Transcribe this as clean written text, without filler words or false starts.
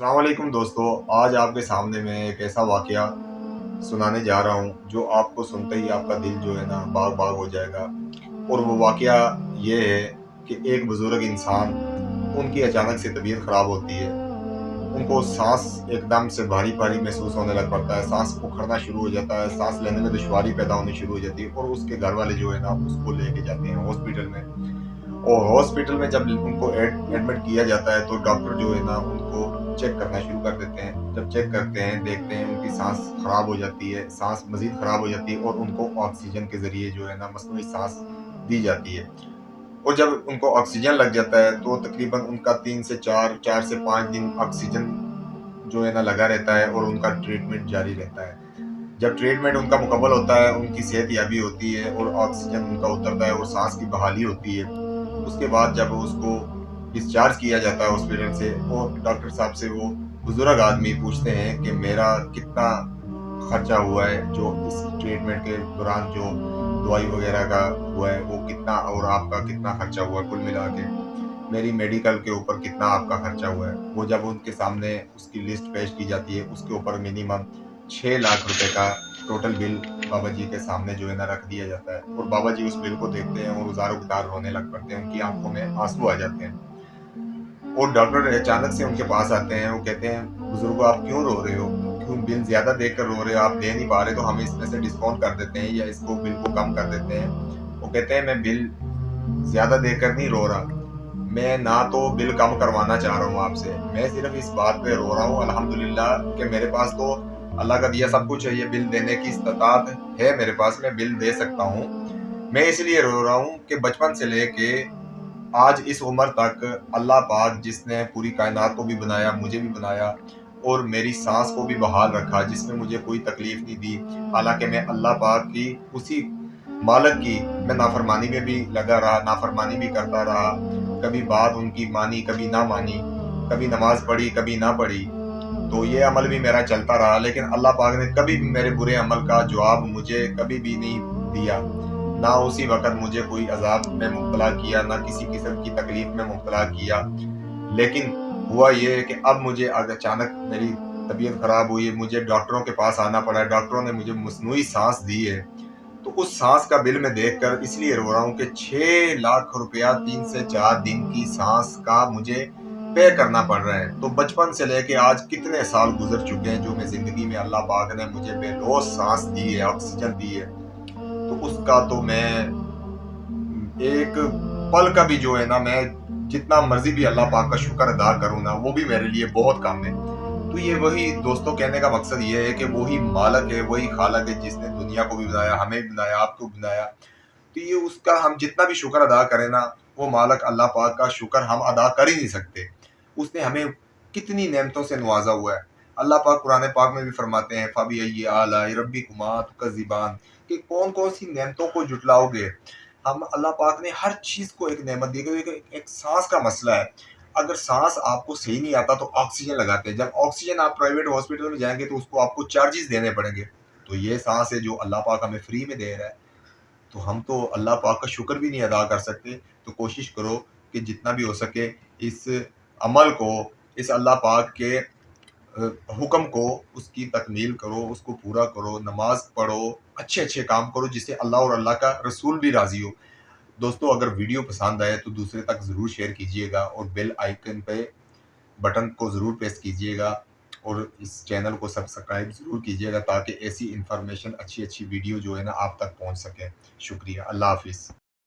अस्सलाम वालेकुम दोस्तों। आज आपके सामने मैं एक ऐसा वाक़या सुनाने जा रहा हूँ जो आपको सुनते ही आपका दिल जो है ना बाग बाग हो जाएगा। और वो वाक़या ये है कि एक बुज़ुर्ग इंसान, उनकी अचानक से तबीयत ख़राब होती है। उनको साँस एकदम से भारी-भारी महसूस होने लग पड़ता है, साँस उखड़ना शुरू हो जाता है, साँस लेने में दुश्वारी पैदा होनी शुरू हो जाती है और उसके घर वाले जो है ना उसको लेके जाते हैं हॉस्पिटल में। और हॉस्पिटल में जब उनको एडमिट किया जाता है तो डॉक्टर जो है ना उनको चेक करना शुरू कर देते हैं। जब चेक करते हैं, देखते हैं उनकी सांस खराब हो जाती है, सांस मजीद खराब हो जाती है और उनको ऑक्सीजन के ज़रिए जो है ना मसनूई सांस दी जाती है। और जब उनको ऑक्सीजन लग जाता है तो तकरीबन उनका 3 से 4, 4 से 5 दिन ऑक्सीजन जो है ना लगा रहता है और उनका ट्रीटमेंट जारी रहता है। जब ट्रीटमेंट उनका मुकम्मल होता है, उनकी सेहत याबी होती है और ऑक्सीजन उनका उतरता है और सांस की बहाली होती है। उसके बाद जब उसको डिस्चार्ज किया जाता है हॉस्पिटल से और डॉक्टर साहब से वो बुजुर्ग आदमी पूछते हैं कि मेरा कितना खर्चा हुआ है, जो इस ट्रीटमेंट के दौरान जो दवाई वगैरह का हुआ है वो कितना, और आपका कितना खर्चा हुआ कुल मिला के, मेरी मेडिकल के ऊपर कितना आपका खर्चा हुआ है। वो जब उनके सामने उसकी लिस्ट पेश की जाती है, उसके ऊपर मिनिमम 6 लाख रुपए का टोटल बिल बाबा जी के सामने जो है ना रख दिया जाता है। और बाबा जी उस बिल को देखते हैं और उजारों गुजार रोने लग पड़ते हैं, उनकी आंखों में आंसू आ जाते हैं। और डॉक्टर अचानक से उनके पास आते हैं, वो कहते हैं बुजुर्गो आप क्यों रो रहे हो, क्यों बिल ज्यादा देकर रो रहे हो, आप दे नहीं पा रहे तो हम इसमें से डिस्काउंट कर देते हैं या इसको बिल को कम कर देते हैं। वो कहते हैं मैं बिल ज्यादा देकर नहीं रो रहा, मैं ना तो बिल कम करवाना चाह रहा हूँ आपसे, मैं सिर्फ इस बात पे रो रहा हूँ अल्हम्दुलिल्लाह कि मेरे पास तो अल्लाह का दिया सब कुछ है, ये बिल देने की इस्तात है मेरे पास, मैं बिल दे सकता हूँ। मैं इसलिए रो रहा हूँ कि बचपन से लेके आज इस उम्र तक अल्लाह पाक जिसने पूरी कायनात को भी बनाया, मुझे भी बनाया और मेरी सांस को भी बहाल रखा, जिसमें मुझे कोई तकलीफ नहीं दी। हालांकि मैं अल्लाह पाक की उसी मालिक की मैं नाफरमानी में भी लगा रहा, नाफरमानी भी करता रहा, कभी बात उनकी मानी कभी ना मानी, कभी नमाज पढ़ी कभी ना पढ़ी, तो ये अमल भी मेरा चलता रहा। लेकिन अल्लाह पाक ने कभी भी मेरे बुरे अमल का जवाब मुझे कभी भी नहीं दिया, ना उसी वक़्त मुझे कोई अज़ाब में मुब्तला किया, ना किसी किस्म की तकलीफ़ में मुब्तला किया। लेकिन हुआ ये है कि अब मुझे अचानक मेरी तबीयत ख़राब हुई है, मुझे डॉक्टरों के पास आना पड़ा है, डॉक्टरों ने मुझे मसनूई साँस दी है। तो उस साँस का बिल मैं देखकर इसलिए रो रहा हूँ कि 6 लाख रुपया 3 से 4 दिन की साँस का मुझे पे करना पड़ रहा है। तो बचपन से लेके आज कितने साल गुज़र चुके हैं जो मैं ज़िंदगी में अल्लाह पाक ने मुझे बेलौस साँस दी है, ऑक्सीजन दी है। तो उसका तो मैं एक पल का भी जो है ना, मैं जितना मर्जी भी अल्लाह पाक का शुक्र अदा करूँ ना, वो भी मेरे लिए बहुत कम है। तो ये वही दोस्तों कहने का मकसद ये है कि वही मालिक है, वही खालिक है जिसने दुनिया को भी बनाया, हमें भी बनाया, आपको भी बनाया। तो ये उसका हम जितना भी शुक्र अदा करें ना, वो मालिक अल्लाह पाक का शुक्र हम अदा कर ही नहीं सकते। उसने हमें कितनी नेमतों से नवाजा हुआ है। अल्लाह पाक कुरान पाक में भी फरमाते हैं फ़बिअय्यि आलाइ रब्बिकुमा तुकज़्ज़िबान, कि कौन कौन सी नेमतों को जुटलाओगे। हम अल्लाह पाक ने हर चीज़ को एक नेमत दी, एक सांस का मसला है। अगर सांस आपको सही नहीं आता तो ऑक्सीजन लगाते हैं, जब ऑक्सीजन आप प्राइवेट हॉस्पिटल में जाएंगे तो उसको आपको चार्जेस देने पड़ेंगे। तो ये सांस है जो अल्लाह पाक हमें फ्री में दे रहा है, तो हम तो अल्लाह पाक का शुक्र भी नहीं अदा कर सकते। तो कोशिश करो कि जितना भी हो सके इस अमल को, इस अल्लाह पाक के हुक्म को, उसकी तकमील करो, उसको पूरा करो, नमाज पढ़ो, अच्छे अच्छे काम करो जिससे अल्लाह और अल्लाह का रसूल भी राज़ी हो। दोस्तों अगर वीडियो पसंद आए तो दूसरे तक ज़रूर शेयर कीजिएगा और बेल आइकन पे बटन को ज़रूर प्रेस कीजिएगा और इस चैनल को सब्सक्राइब ज़रूर कीजिएगा ताकि ऐसी इन्फॉर्मेशन, अच्छी अच्छी वीडियो जो है ना आप तक पहुंच सके। शुक्रिया, अल्लाह हाफिज़।